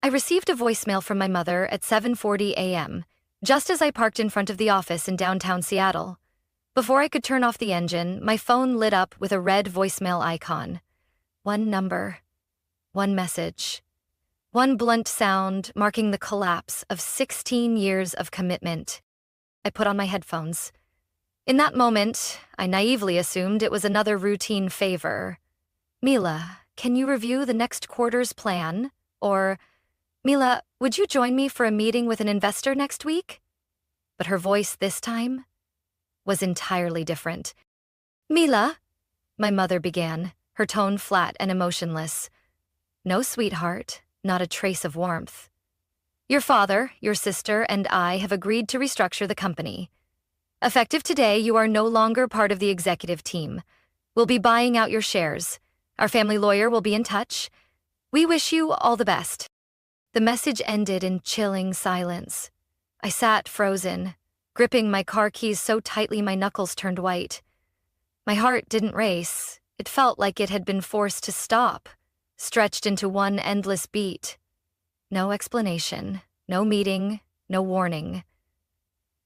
I received a voicemail from my mother at 7:40 a.m., just as I parked in front of the office in downtown Seattle. Before I could turn off the engine, my phone lit up with a red voicemail icon. One number, one message, one blunt sound marking the collapse of 16 years of commitment. I put on my headphones. In that moment, I naively assumed it was another routine favor. Mila, can you review the next quarter's plan? Or, Mila, would you join me for a meeting with an investor next week? But her voice this time was entirely different. Mila, my mother began, her tone flat and emotionless. No, sweetheart, not a trace of warmth. Your father, your sister, and I have agreed to restructure the company. Effective today, you are no longer part of the executive team. We'll be buying out your shares. Our family lawyer will be in touch. We wish you all the best. The message ended in chilling silence. I sat frozen, gripping my car keys so tightly my knuckles turned white. My heart didn't race. It felt like it had been forced to stop, stretched into one endless beat. No explanation, no meeting, no warning.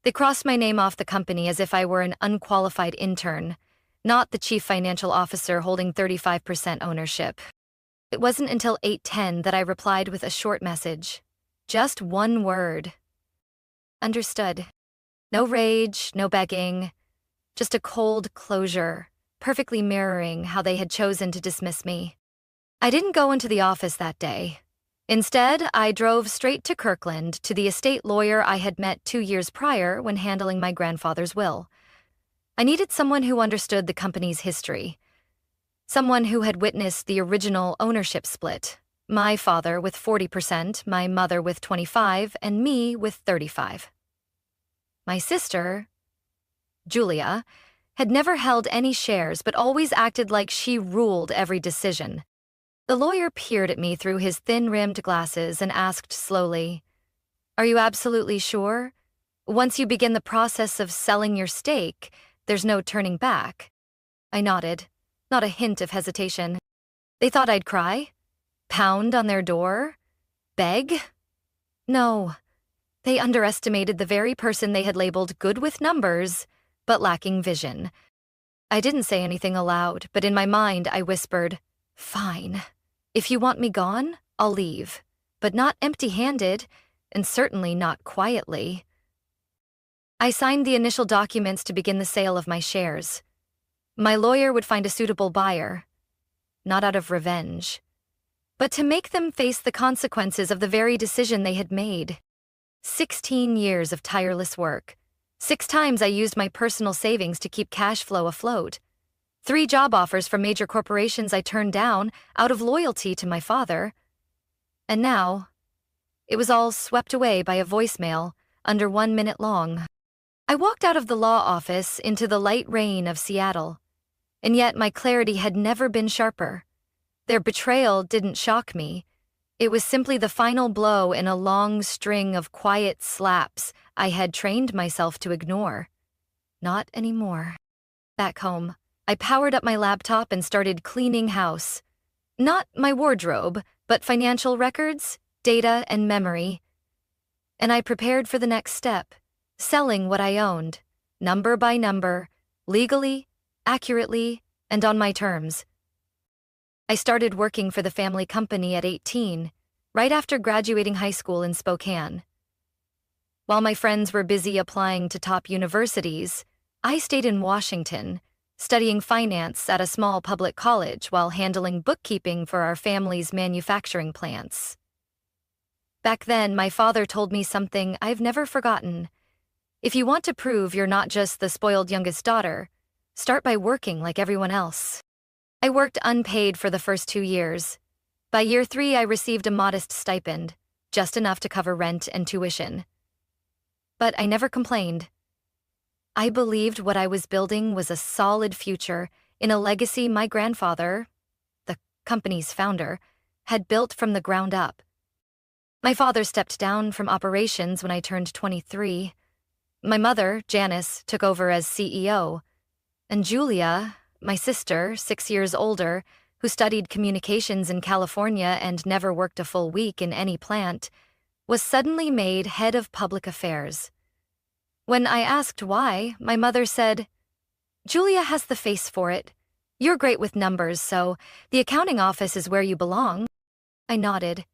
They crossed my name off the company as if I were an unqualified intern, not the chief financial officer holding 35% ownership. It wasn't until 8:10 that I replied with a short message. Just one word. Understood. No rage, no begging. Just a cold closure, perfectly mirroring how they had chosen to dismiss me. I didn't go into the office that day. Instead, I drove straight to Kirkland to the estate lawyer I had met 2 years prior when handling my grandfather's will. I needed someone who understood the company's history. Someone who had witnessed the original ownership split. My father with 40%, my mother with 25%, and me with 35%. My sister, Julia, had never held any shares but always acted like she ruled every decision. The lawyer peered at me through his thin-rimmed glasses and asked slowly, "Are you absolutely sure? Once you begin the process of selling your stake, there's no turning back." I nodded, not a hint of hesitation. They thought I'd cry? Pound on their door? Beg? No. They underestimated the very person they had labeled good with numbers, but lacking vision. I didn't say anything aloud, but in my mind I whispered, "Fine. If you want me gone, I'll leave, but not empty-handed, and certainly not quietly." I signed the initial documents to begin the sale of my shares. My lawyer would find a suitable buyer, not out of revenge, but to make them face the consequences of the very decision they had made. 16 years of tireless work. 6 times I used my personal savings to keep cash flow afloat. 3 job offers from major corporations I turned down out of loyalty to my father. And now, it was all swept away by a voicemail under 1 minute long. I walked out of the law office into the light rain of Seattle, and yet my clarity had never been sharper. Their betrayal didn't shock me. It was simply the final blow in a long string of quiet slaps I had trained myself to ignore. Not anymore. Back home, I powered up my laptop and started cleaning house. Not my wardrobe, but financial records, data, and memory. And I prepared for the next step, selling what I owned, number by number, legally, accurately, and on my terms. I started working for the family company at 18, right after graduating high school in Spokane. While my friends were busy applying to top universities, I stayed in Washington, studying finance at a small public college while handling bookkeeping for our family's manufacturing plants. Back then, my father told me something I've never forgotten. If you want to prove you're not just the spoiled youngest daughter, start by working like everyone else. I worked unpaid for the first 2 years. By year 3, I received a modest stipend, just enough to cover rent and tuition. But I never complained. I believed what I was building was a solid future in a legacy my grandfather, the company's founder, had built from the ground up. My father stepped down from operations when I turned 23. My mother, Janice, took over as CEO, and Julia, my sister, 6 years older, who studied communications in California and never worked a full week in any plant, was suddenly made head of public affairs. When I asked why, my mother said, "Julia has the face for it. You're great with numbers, so the accounting office is where you belong." I nodded,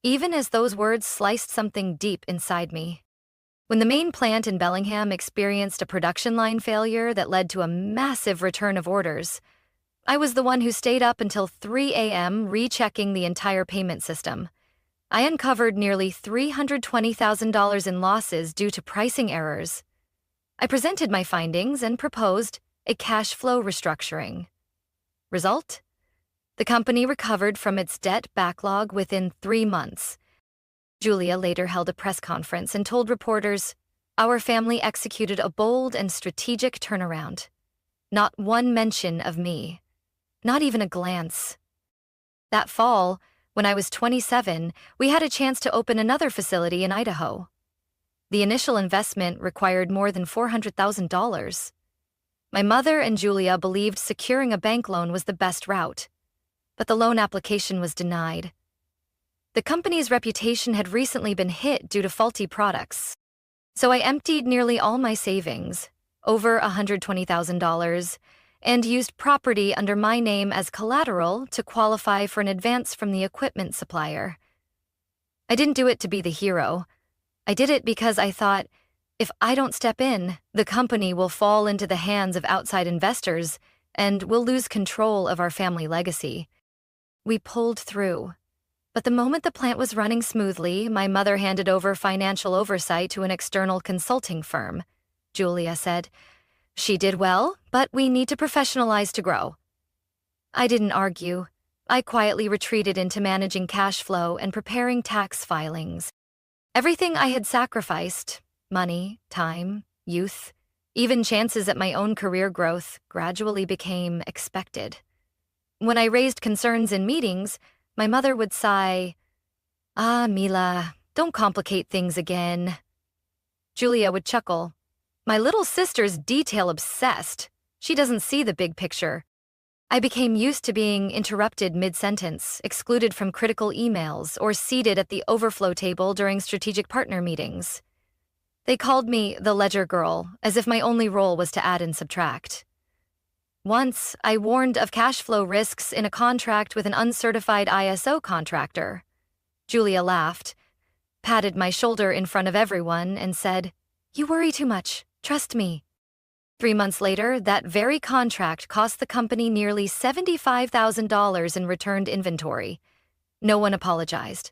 even as those words sliced something deep inside me. When the main plant in Bellingham experienced a production line failure that led to a massive return of orders, I was the one who stayed up until 3 a.m. rechecking the entire payment system. I uncovered nearly $320,000 in losses due to pricing errors. I presented my findings and proposed a cash flow restructuring. Result? The company recovered from its debt backlog within 3 months. Julia later held a press conference and told reporters, "Our family executed a bold and strategic turnaround. Not one mention of me. Not even a glance." That fall, when I was 27, we had a chance to open another facility in Idaho. The initial investment required more than $400,000. My mother and Julia believed securing a bank loan was the best route, but the loan application was denied. The company's reputation had recently been hit due to faulty products, so I emptied nearly all my savings, over $120,000, and used property under my name as collateral to qualify for an advance from the equipment supplier. I didn't do it to be the hero. I did it because I thought, if I don't step in, the company will fall into the hands of outside investors and we'll lose control of our family legacy. We pulled through. But the moment the plant was running smoothly, my mother handed over financial oversight to an external consulting firm. Julia said, "She did well, but we need to professionalize to grow." I didn't argue. I quietly retreated into managing cash flow and preparing tax filings. Everything I had sacrificed, money, time, youth, even chances at my own career growth, gradually became expected. When I raised concerns in meetings, my mother would sigh, "Ah, Mila, don't complicate things again." Julia would chuckle, "My little sister's detail-obsessed. She doesn't see the big picture." I became used to being interrupted mid-sentence, excluded from critical emails, or seated at the overflow table during strategic partner meetings. They called me the ledger girl, as if my only role was to add and subtract. Once, I warned of cash flow risks in a contract with an uncertified ISO contractor. Julia laughed, patted my shoulder in front of everyone, and said, "You worry too much. Trust me." 3 months later, that very contract cost the company nearly $75,000 in returned inventory. No one apologized.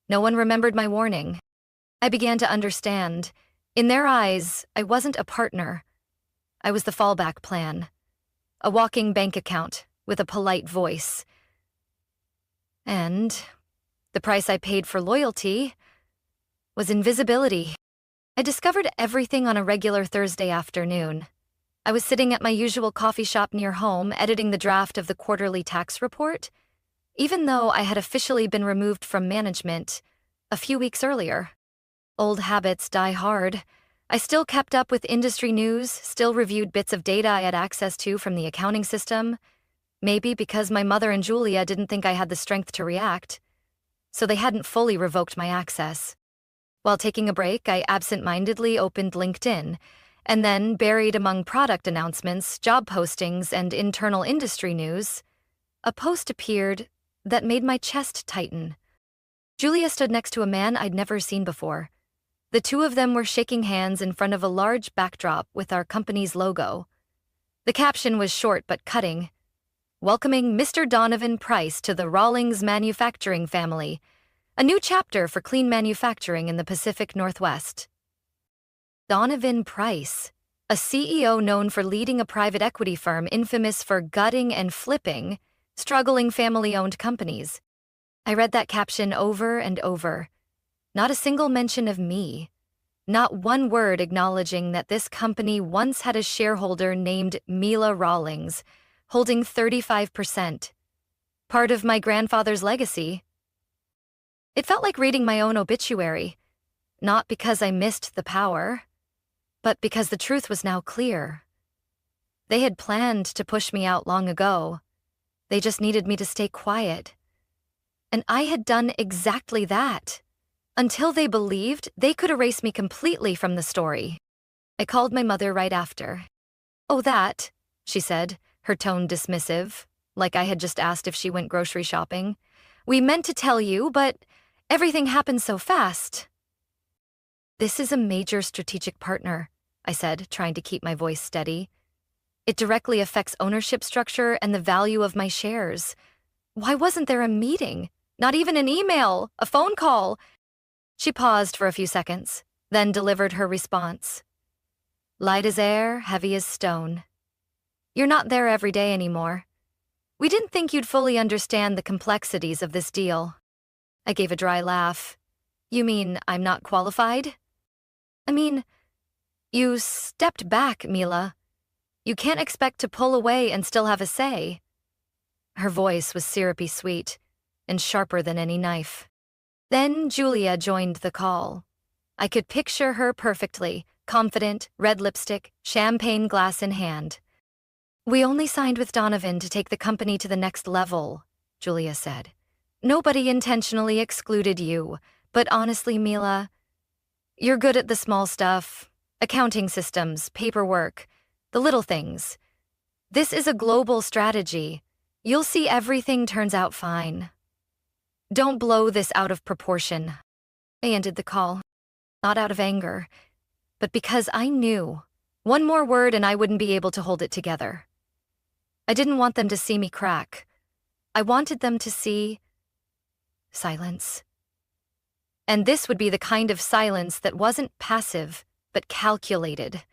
No one remembered my warning. I began to understand. In their eyes, I wasn't a partner. I was the fallback plan. A walking bank account with a polite voice. And the price I paid for loyalty was invisibility. I discovered everything on a regular Thursday afternoon. I was sitting at my usual coffee shop near home, editing the draft of the quarterly tax report, even though I had officially been removed from management a few weeks earlier. Old habits die hard. I still kept up with industry news, still reviewed bits of data I had access to from the accounting system, maybe because my mother and Julia didn't think I had the strength to react, so they hadn't fully revoked my access. While taking a break, I absent-mindedly opened LinkedIn, and then, buried among product announcements, job postings, and internal industry news, a post appeared that made my chest tighten. Julia stood next to a man I'd never seen before. The two of them were shaking hands in front of a large backdrop with our company's logo. The caption was short but cutting, "Welcoming Mr. Donovan Price to the Rawlings manufacturing family, a new chapter for clean manufacturing in the Pacific Northwest." Donovan Price, a CEO known for leading a private equity firm infamous for gutting and flipping struggling family-owned companies. I read that caption over and over. Not a single mention of me. Not one word acknowledging that this company once had a shareholder named Mila Rawlings, holding 35%. Part of my grandfather's legacy. It felt like reading my own obituary, not because I missed the power, but because the truth was now clear. They had planned to push me out long ago. They just needed me to stay quiet. And I had done exactly that. Until they believed they could erase me completely from the story. I called my mother right after. "Oh, that," she said, her tone dismissive, like I had just asked if she went grocery shopping. "We meant to tell you, but everything happened so fast." "This is a major strategic partner," I said, trying to keep my voice steady. "It directly affects ownership structure and the value of my shares. Why wasn't there a meeting? Not even an email, a phone call?" She paused for a few seconds, then delivered her response. "Light as air, heavy as stone. You're not there every day anymore. We didn't think you'd fully understand the complexities of this deal." I gave a dry laugh. "You mean I'm not qualified?" "I mean, you stepped back, Mila. You can't expect to pull away and still have a say." Her voice was syrupy sweet and sharper than any knife. Then Julia joined the call. I could picture her perfectly, confident, red lipstick, champagne glass in hand. "We only signed with Donovan to take the company to the next level," Julia said. "Nobody intentionally excluded you, but honestly, Mila, you're good at the small stuff, accounting systems, paperwork, the little things. This is a global strategy. You'll see everything turns out fine. Don't blow this out of proportion." I ended the call, not out of anger, but because I knew one more word and I wouldn't be able to hold it together. I didn't want them to see me crack. I wanted them to see silence. And this would be the kind of silence that wasn't passive, but calculated.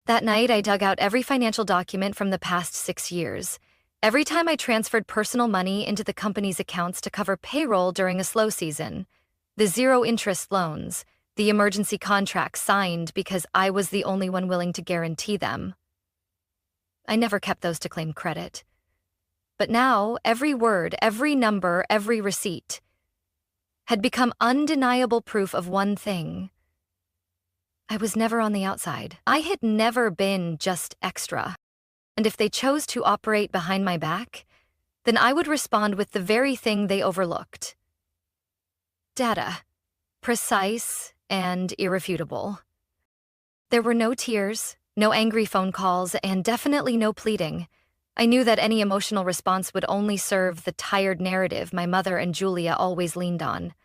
That night, I dug out every financial document from the past 6 years. Every time I transferred personal money into the company's accounts to cover payroll during a slow season, the zero-interest loans, the emergency contracts signed because I was the only one willing to guarantee them. I never kept those to claim credit. But now, every word, every number, every receipt had become undeniable proof of one thing. I was never on the outside. I had never been just extra. And if they chose to operate behind my back, then I would respond with the very thing they overlooked. Data. Precise and irrefutable. There were no tears, no angry phone calls, and definitely no pleading. I knew that any emotional response would only serve the tired narrative my mother and Julia always leaned on.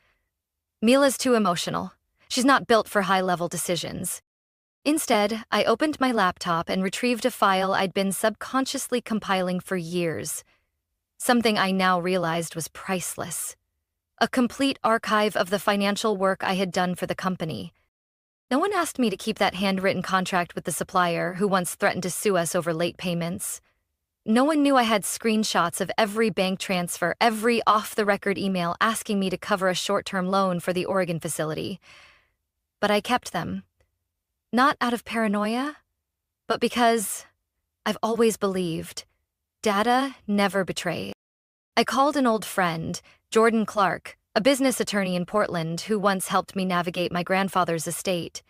"Mila's too emotional. She's not built for high-level decisions." Instead, I opened my laptop and retrieved a file I'd been subconsciously compiling for years. Something I now realized was priceless. A complete archive of the financial work I had done for the company. No one asked me to keep that handwritten contract with the supplier who once threatened to sue us over late payments. No one knew I had screenshots of every bank transfer, every off-the-record email asking me to cover a short-term loan for the Oregon facility. But I kept them. Not out of paranoia, but because I've always believed data never betrays. I called an old friend, Jordan Clark, a business attorney in Portland who once helped me navigate my grandfather's estate.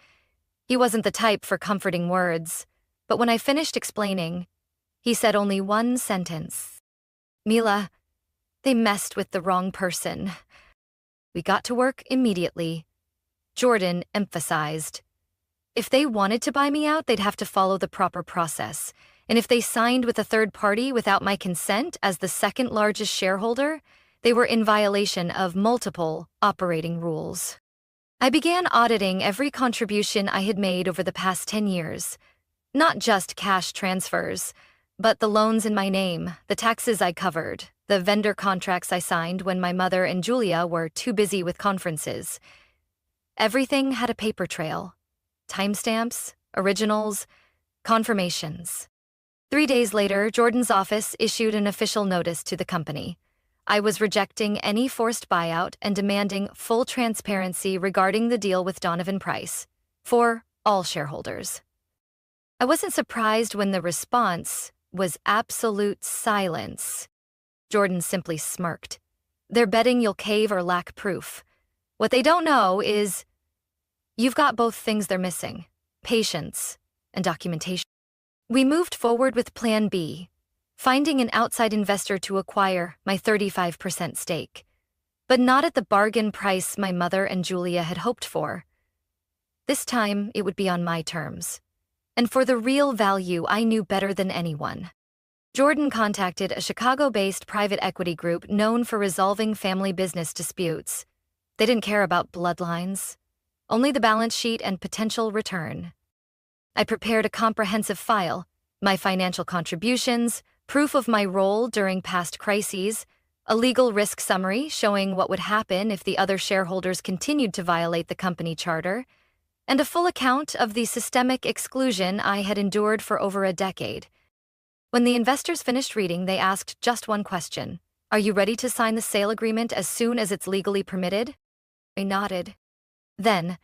He wasn't the type for comforting words, but when I finished explaining, he said only one sentence. "Mila, they messed with the wrong person." We got to work immediately. Jordan emphasized, if they wanted to buy me out, they'd have to follow the proper process. And if they signed with a third party without my consent as the second largest shareholder, they were in violation of multiple operating rules. I began auditing every contribution I had made over the past 10 years. Not just cash transfers, but the loans in my name, the taxes I covered, the vendor contracts I signed when my mother and Julia were too busy with conferences. Everything had a paper trail. Timestamps, originals, confirmations. 3 days later, Jordan's office issued an official notice to the company. I was rejecting any forced buyout and demanding full transparency regarding the deal with Donovan Price, for all shareholders. I wasn't surprised when the response was absolute silence. Jordan simply smirked. "They're betting you'll cave or lack proof. What they don't know is you've got both things they're missing: patience and documentation." We moved forward with Plan B. finding an outside investor to acquire my 35% stake. But not at the bargain price my mother and Julia had hoped for. This time, it would be on my terms. And for the real value I knew better than anyone. Jordan contacted a Chicago-based private equity group known for resolving family business disputes. They didn't care about bloodlines, only the balance sheet and potential return. I prepared a comprehensive file, my financial contributions, proof of my role during past crises, a legal risk summary showing what would happen if the other shareholders continued to violate the company charter, and a full account of the systemic exclusion I had endured for over a decade. When the investors finished reading, they asked just one question. "Are you ready to sign the sale agreement as soon as it's legally permitted?" I nodded. Then,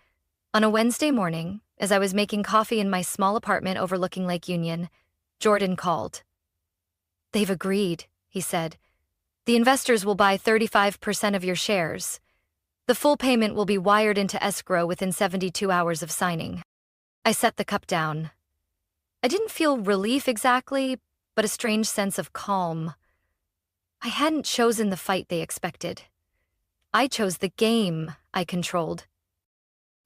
on a Wednesday morning, as I was making coffee in my small apartment overlooking Lake Union, Jordan called. "They've agreed," he said. "The investors will buy 35% of your shares. The full payment will be wired into escrow within 72 hours of signing." I set the cup down. I didn't feel relief exactly, but a strange sense of calm. I hadn't chosen the fight they expected. I chose the game I controlled.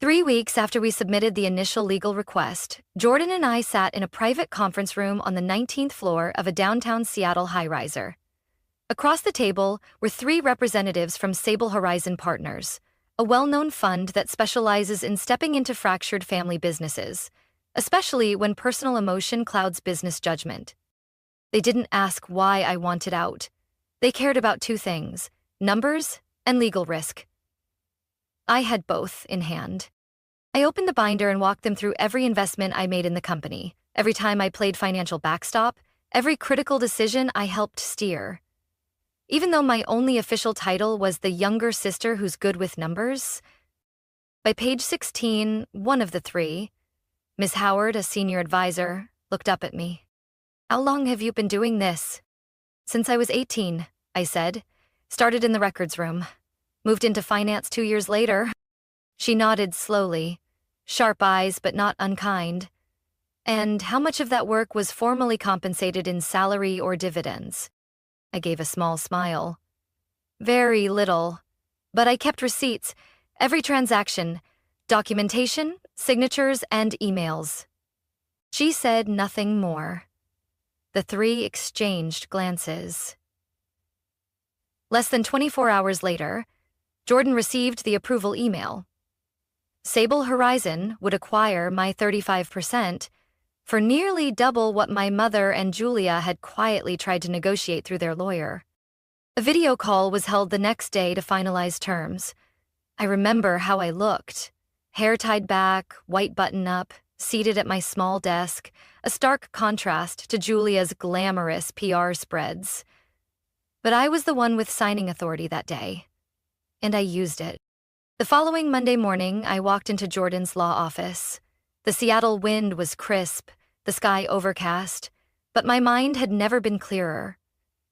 3 weeks after we submitted the initial legal request, Jordan and I sat in a private conference room on the 19th floor of a downtown Seattle high-riser. Across the table were 3 representatives from Sable Horizon Partners, a well-known fund that specializes in stepping into fractured family businesses, especially when personal emotion clouds business judgment. They didn't ask why I wanted out. They cared about 2 things: numbers and legal risk. I had both in hand. I opened the binder and walked them through every investment I made in the company, every time I played financial backstop, every critical decision I helped steer. Even though my only official title was the younger sister who's good with numbers, by page 16, one of the 3, Ms. Howard, a senior advisor, looked up at me. "How long have you been doing this?" "Since I was 18, I said. "Started in the records room. Moved into finance 2 years later." She nodded slowly, sharp eyes but not unkind. "And how much of that work was formally compensated in salary or dividends?" I gave a small smile. "Very little. But I kept receipts, every transaction, documentation, signatures, and emails." She said nothing more. The 3 exchanged glances. Less than 24 hours later, Jordan received the approval email. Sable Horizon would acquire my 35% for nearly double what my mother and Julia had quietly tried to negotiate through their lawyer. A video call was held the next day to finalize terms. I remember how I looked. Hair tied back, white button-up, seated at my small desk, a stark contrast to Julia's glamorous PR spreads. But I was the one with signing authority that day, and I used it. The following Monday morning, I walked into Jordan's law office. The Seattle wind was crisp, the sky overcast, but my mind had never been clearer.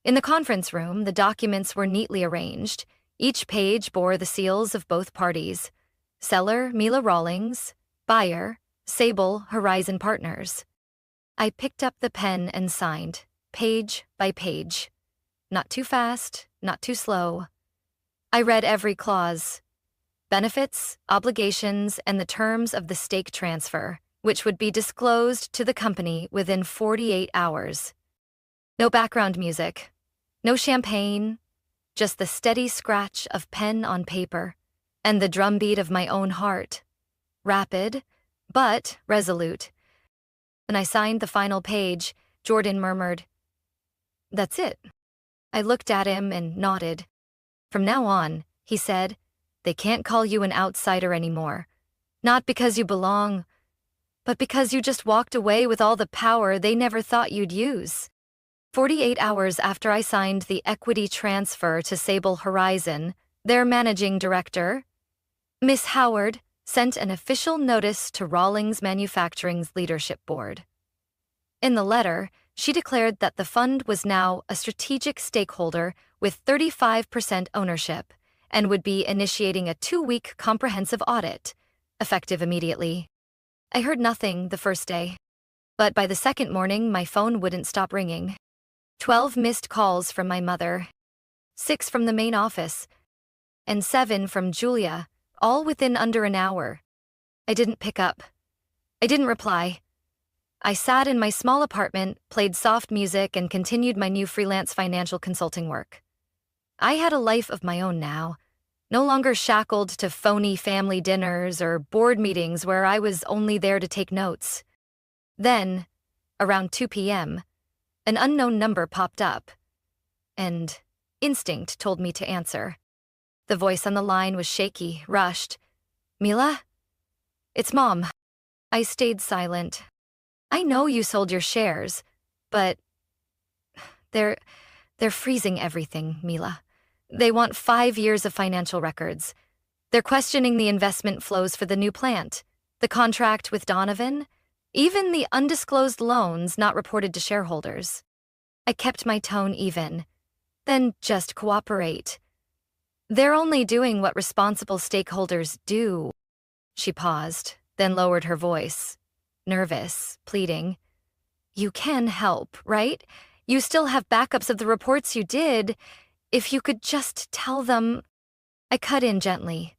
In the conference room, the documents were neatly arranged. Each page bore the seals of both parties. Seller, Mila Rawlings; buyer, Sable Horizon Partners. I picked up the pen and signed, page by page. Not too fast, not too slow. I read every clause. Benefits, obligations, and the terms of the stake transfer, which would be disclosed to the company within 48 hours. No background music, no champagne, just the steady scratch of pen on paper, and the drumbeat of my own heart. Rapid, but resolute. When I signed the final page, Jordan murmured, "That's it." I looked at him and nodded. "From now on," he said, "they can't call you an outsider anymore. Not because you belong, but because you just walked away with all the power they never thought you'd use." 48 hours after I signed the equity transfer to Sable Horizon, their managing director, Miss Howard, sent an official notice to Rawlings Manufacturing's leadership board. In the letter, she declared that the fund was now a strategic stakeholder with 35% ownership and would be initiating a 2-week comprehensive audit, effective immediately. I heard nothing the first day, but by the second morning, my phone wouldn't stop ringing. 12 missed calls from my mother, 6 from the main office, and 7 from Julia, all within under an hour. I didn't pick up. I didn't reply. I sat in my small apartment, played soft music, and continued my new freelance financial consulting work. I had a life of my own now, no longer shackled to phony family dinners or board meetings where I was only there to take notes. Then, around 2 p.m., an unknown number popped up, and instinct told me to answer. The voice on the line was shaky, rushed. "Mila? It's Mom." I stayed silent. "I know you sold your shares, but they're freezing everything, Mila. They want 5 years of financial records. They're questioning the investment flows for the new plant, the contract with Donovan, even the undisclosed loans not reported to shareholders." I kept my tone even. "Then just cooperate. They're only doing what responsible stakeholders do." She paused, then lowered her voice, nervous, pleading. "You can help, right? You still have backups of the reports you did. If you could just tell them..." I cut in gently.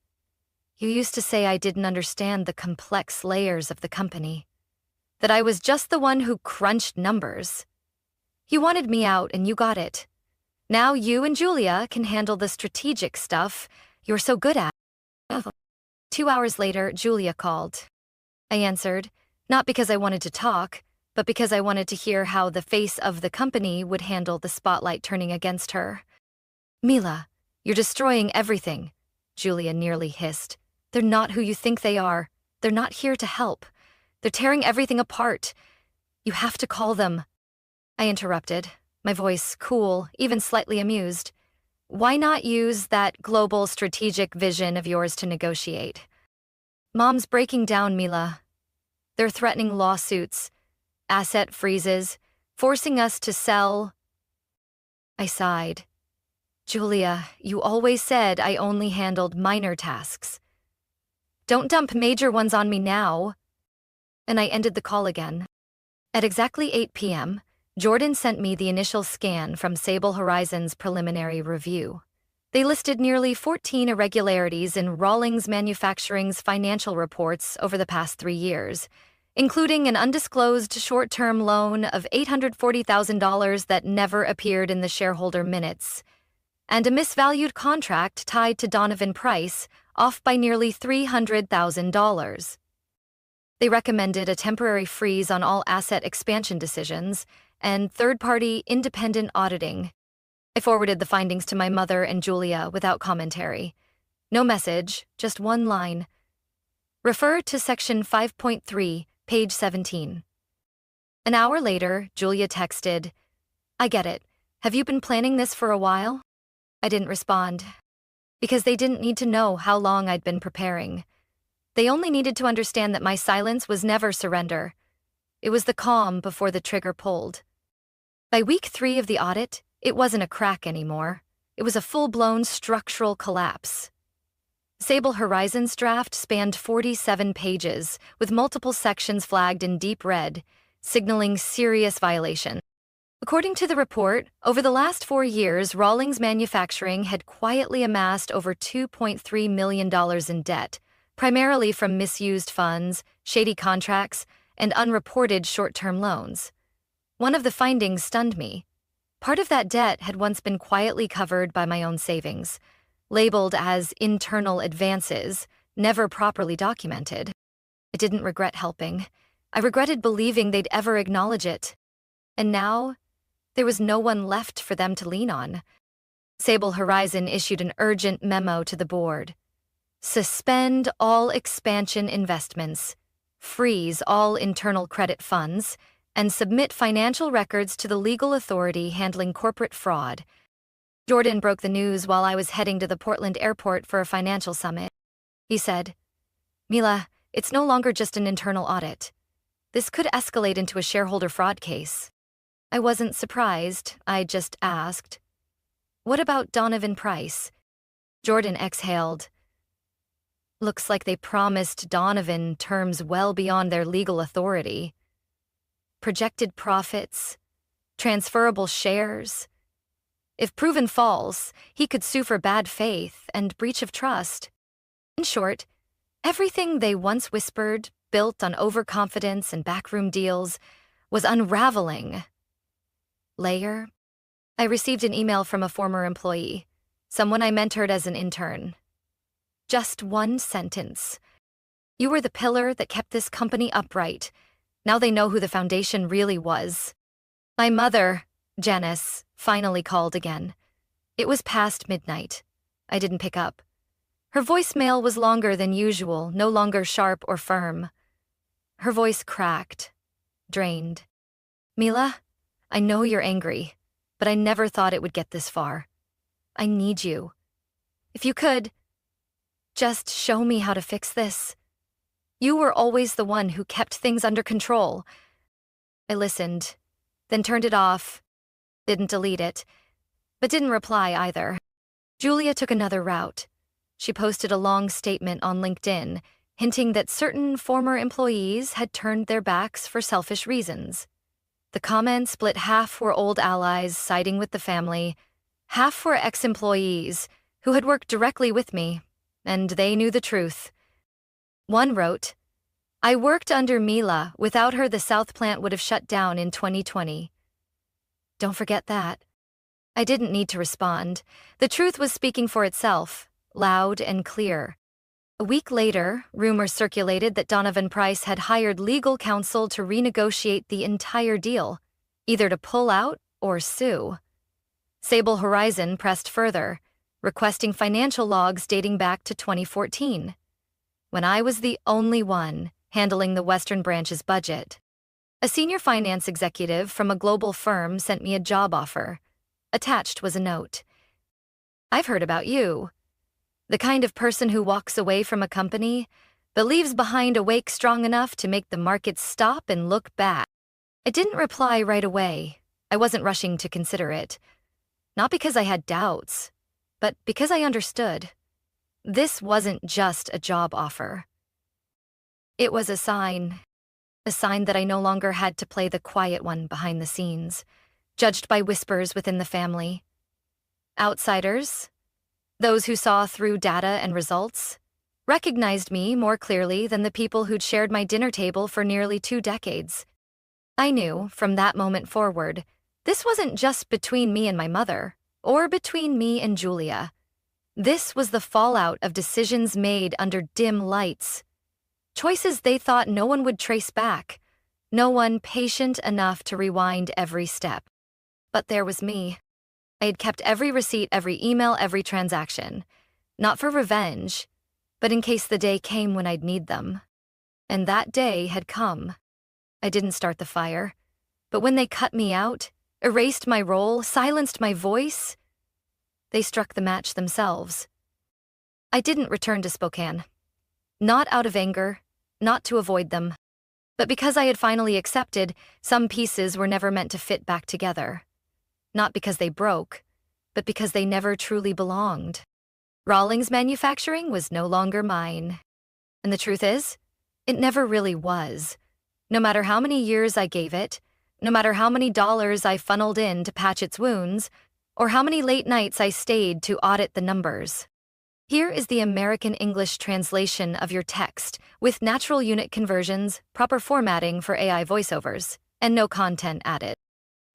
"You used to say I didn't understand the complex layers of the company, that I was just the one who crunched numbers. You wanted me out and you got it. Now you and Julia can handle the strategic stuff you're so good at." 2 hours later, Julia called. I answered, not because I wanted to talk, but because I wanted to hear how the face of the company would handle the spotlight turning against her. "Mila, you're destroying everything," Julia nearly hissed. "They're not who you think they are. They're not here to help. They're tearing everything apart. You have to call them." I interrupted, my voice cool, even slightly amused. "Why not use that global strategic vision of yours to negotiate? Mom's breaking down, Mila. They're threatening lawsuits, asset freezes, forcing us to sell." I sighed. "Julia, you always said I only handled minor tasks. Don't dump major ones on me now." And I ended the call again. At exactly 8 p.m., Jordan sent me the initial scan from Sable Horizon's preliminary review. They listed nearly 14 irregularities in Rawlings Manufacturing's financial reports over the past 3 years, including an undisclosed short-term loan of $840,000 that never appeared in the shareholder minutes, and a misvalued contract tied to Donovan Price, off by nearly $300,000. They recommended a temporary freeze on all asset expansion decisions and third-party independent auditing. I forwarded the findings to my mother and Julia without commentary. No message, just one line. "Refer to section 5.3, page 17. An hour later, Julia texted, "I get it. Have you been planning this for a while?" I didn't respond, because they didn't need to know how long I'd been preparing. They only needed to understand that my silence was never surrender. It was the calm before the trigger pulled. By week 3 of the audit, it wasn't a crack anymore. It was a full-blown structural collapse. Sable Horizon's draft spanned 47 pages, with multiple sections flagged in deep red, signaling serious violation. According to the report, over the last 4 years, Rawlings Manufacturing had quietly amassed over $2.3 million in debt, primarily from misused funds, shady contracts, and unreported short-term loans. One of the findings stunned me. Part of that debt had once been quietly covered by my own savings, labeled as internal advances, never properly documented. I didn't regret helping. I regretted believing they'd ever acknowledge it. And now, there was no one left for them to lean on. Sable Horizon issued an urgent memo to the board. Suspend all expansion investments, freeze all internal credit funds, and submit financial records to the legal authority handling corporate fraud. Jordan broke the news while I was heading to the Portland airport for a financial summit. He said, "Mila, it's no longer just an internal audit. This could escalate into a shareholder fraud case." I wasn't surprised, I just asked, "What about Donovan Price?" Jordan exhaled. "Looks like they promised Donovan terms well beyond their legal authority. Projected profits, transferable shares. If proven false, he could sue for bad faith and breach of trust. In short, everything they once whispered, built on overconfidence and backroom deals, was unraveling. Layer, I received an email from a former employee, someone I mentored as an intern. Just one sentence. You were the pillar that kept this company upright. Now they know who the foundation really was. My mother, Janice, finally called again. It was past midnight. I didn't pick up. Her voicemail was longer than usual, no longer sharp or firm. Her voice cracked, drained. Mila, I know you're angry, but I never thought it would get this far. I need you. If you could, just show me how to fix this. You were always the one who kept things under control. I listened, then turned it off, didn't delete it, but didn't reply either. Julia took another route. She posted a long statement on LinkedIn, hinting that certain former employees had turned their backs for selfish reasons. The comments split: half were old allies siding with the family, half were ex-employees who had worked directly with me, and they knew the truth. One wrote, I worked under Mila. Without her, the South plant would have shut down in 2020. Don't forget that. I didn't need to respond. The truth was speaking for itself, loud and clear. A week later, rumors circulated that Donovan Price had hired legal counsel to renegotiate the entire deal, either to pull out or sue. Sable Horizon pressed further, requesting financial logs dating back to 2014, when I was the only one handling the Western branch's budget. A senior finance executive from a global firm sent me a job offer. Attached was a note. I've heard about you. The kind of person who walks away from a company, but leaves behind a wake strong enough to make the markets stop and look back. I didn't reply right away. I wasn't rushing to consider it. Not because I had doubts, but because I understood. This wasn't just a job offer. It was a sign that I no longer had to play the quiet one behind the scenes, judged by whispers within the family. Outsiders, those who saw through data and results, recognized me more clearly than the people who'd shared my dinner table for nearly 2 decades. I knew, from that moment forward, this wasn't just between me and my mother, or between me and Julia. This was the fallout of decisions made under dim lights. Choices they thought no one would trace back, no one patient enough to rewind every step. But there was me. I had kept every receipt, every email, every transaction. Not for revenge, but in case the day came when I'd need them. And that day had come. I didn't start the fire, but when they cut me out, erased my role, silenced my voice, they struck the match themselves. I didn't return to Spokane. Not out of anger, not to avoid them, but because I had finally accepted some pieces were never meant to fit back together. Not because they broke, but because they never truly belonged. Rawlings Manufacturing was no longer mine. And the truth is, it never really was. No matter how many years I gave it, no matter how many dollars I funneled in to patch its wounds, or how many late nights I stayed to audit the numbers. Here is the American English translation of your text, with natural unit conversions, proper formatting for AI voiceovers, and no content added.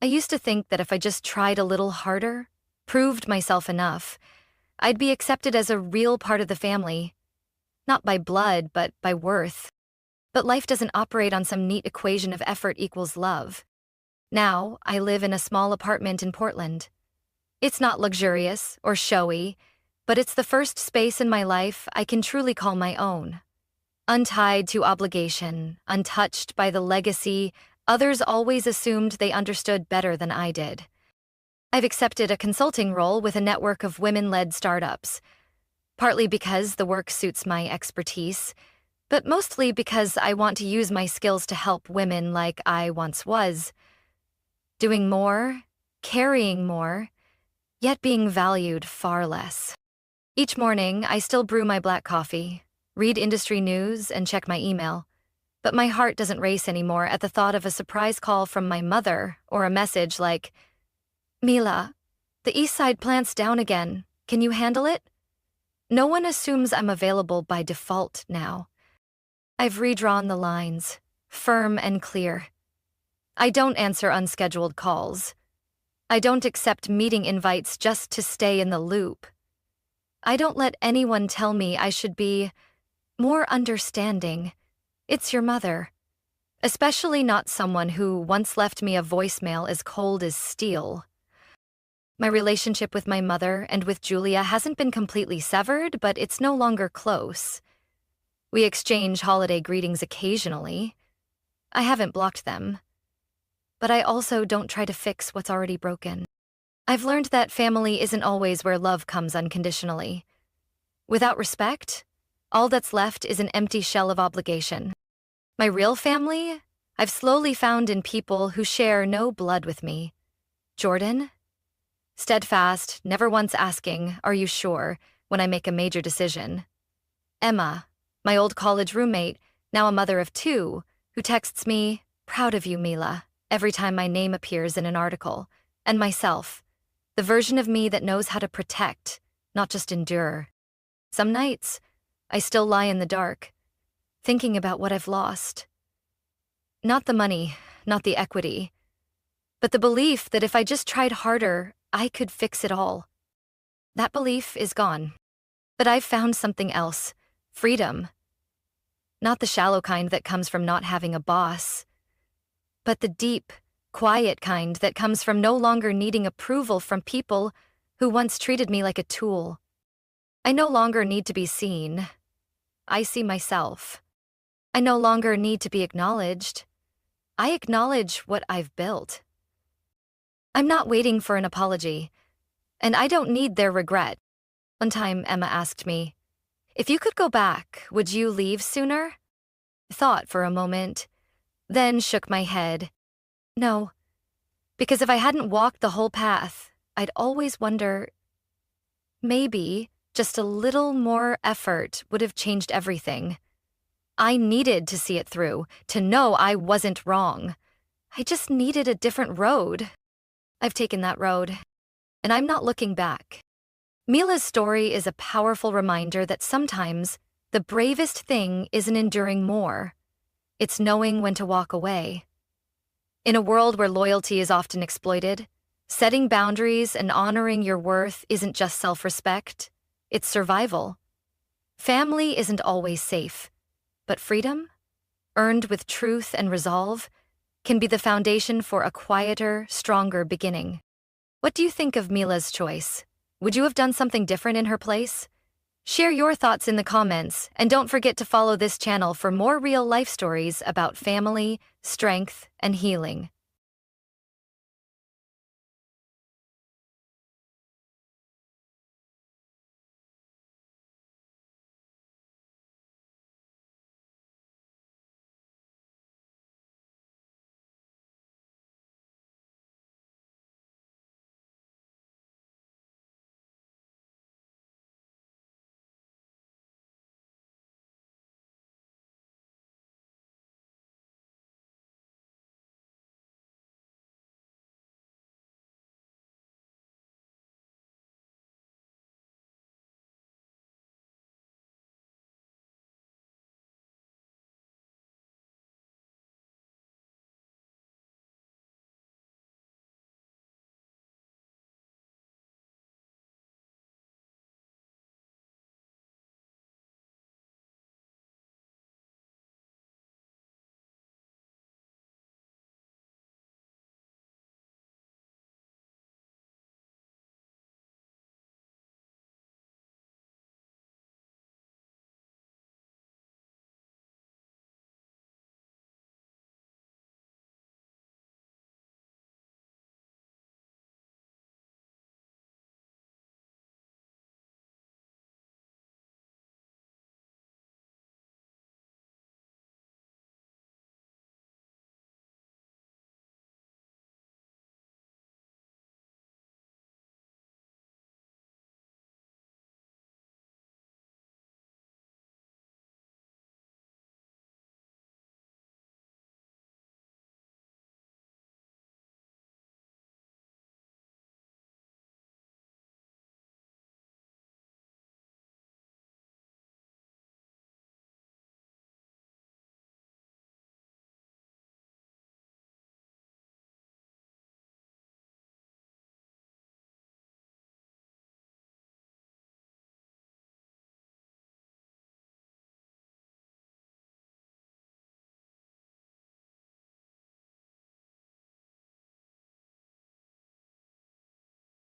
I used to think that if I just tried a little harder, proved myself enough, I'd be accepted as a real part of the family. Not by blood, but by worth. But life doesn't operate on some neat equation of effort equals love. Now, I live in a small apartment in Portland. It's not luxurious or showy, but it's the first space in my life I can truly call my own. Untied to obligation, untouched by the legacy others always assumed they understood better than I did. I've accepted a consulting role with a network of women-led startups, partly because the work suits my expertise, but mostly because I want to use my skills to help women like I once was. Doing more, carrying more, yet being valued far less. Each morning, I still brew my black coffee, read industry news, and check my email. But my heart doesn't race anymore at the thought of a surprise call from my mother or a message like, "Mila, the East Side plant's down again. Can you handle it?" No one assumes I'm available by default now. I've redrawn the lines, firm and clear. I don't answer unscheduled calls. I don't accept meeting invites just to stay in the loop. I don't let anyone tell me I should be more understanding. It's your mother. Especially not someone who once left me a voicemail as cold as steel. My relationship with my mother and with Julia hasn't been completely severed, but it's no longer close. We exchange holiday greetings occasionally. I haven't blocked them. But I also don't try to fix what's already broken. I've learned that family isn't always where love comes unconditionally. Without respect, all that's left is an empty shell of obligation. My real family, I've slowly found in people who share no blood with me. Jordan, steadfast, never once asking, "Are you sure?" when I make a major decision. Emma, my old college roommate, now a mother of two, who texts me, "Proud of you, Mila," every time my name appears in an article. And myself, the version of me that knows how to protect, not just endure. Some nights, I still lie in the dark, thinking about what I've lost. Not the money, not the equity, but the belief that if I just tried harder, I could fix it all. That belief is gone. But I've found something else, freedom. Not the shallow kind that comes from not having a boss, but the deep, quiet kind that comes from no longer needing approval from people who once treated me like a tool. I no longer need to be seen. I see myself. I no longer need to be acknowledged. I acknowledge what I've built. I'm not waiting for an apology, and I don't need their regret. One time, Emma asked me, "If you could go back, would you leave sooner?" I thought for a moment, then shook my head. No, because if I hadn't walked the whole path, I'd always wonder, maybe just a little more effort would have changed everything. I needed to see it through, to know I wasn't wrong. I just needed a different road. I've taken that road, and I'm not looking back. Mila's story is a powerful reminder that sometimes the bravest thing isn't enduring more. It's knowing when to walk away. In a world where loyalty is often exploited, setting boundaries and honoring your worth isn't just self-respect, it's survival. Family isn't always safe, but freedom, earned with truth and resolve, can be the foundation for a quieter, stronger beginning. What do you think of Mila's choice? Would you have done something different in her place? Share your thoughts in the comments, and don't forget to follow this channel for more real-life stories about family, strength, and healing.